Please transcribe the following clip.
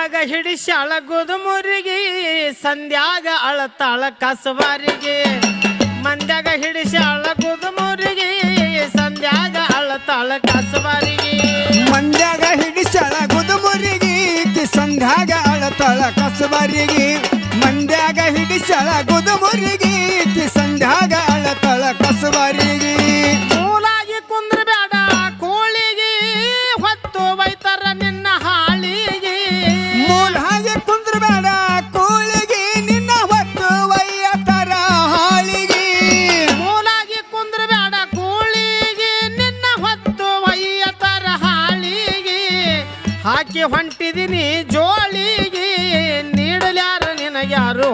ಮಂದ್ಯಾಗ ಹಿಡಿಸ್ಯಾಳ ಗುದುಮುರಿಗೆ ಸಂಧ್ಯಾಗ ಅಳತಾಳ ಕಸವಾರಿಗೆ ಮಂದ್ಯಾಗ ಹಿಡಿಸ್ಯಾಳ ಗುದುಮುರಿಗೆ ಸಂಧ್ಯಾಗ ಅಳತಾಳ ಕಸವಾರಿಗೆ ಮಂದ್ಯಾಗ ಹಿಡಿಸ್ಯಾಳ ಗುದುಮುರಿಗೆ ಸಂಧ್ಯಾಗ ಅಳತಾಳ ಕಸವಾರಿಗೆ ಮಂದ್ಯಾಗ ಹಿಡಿಸ್ಯಾಳ ಗುದುಮುರಿಗೆ ಸಂಧ್ಯಾಗ ಅಳತಾಳ ಕಸವಾರಿಗೆ ಮೂಲಾಗಿ ಕುಂದ್ರ ಬೇಡ ಕೋಳಿಗೆ ಹೊತ್ತು ಬೈತಾರ ನಿನ್ನ ಹಾಳಿಗೆ ಮೂಲಾಗಿ ಕುಂದ್ರ ಬೇಡ ಕೋಳಿಗೆ ನಿನ್ನ ಹೊತ್ತು ಒಯ್ಯತರ ಹಾಳಿಗೆ ಮೂಲಾಗಿ ಕುಂದ್ರ ಬೇಡ ಕೋಳಿಗೆ ನಿನ್ನ ಹೊತ್ತು ಒಯ್ಯತರ ಹಾಳಿಗೆ ಹಾಕಿ ಹೊಂಟಿದೀನಿ ಜೋಳಿಗೆ ನೀಡಲ್ಯಾರ ನಿನಗ್ಯಾರು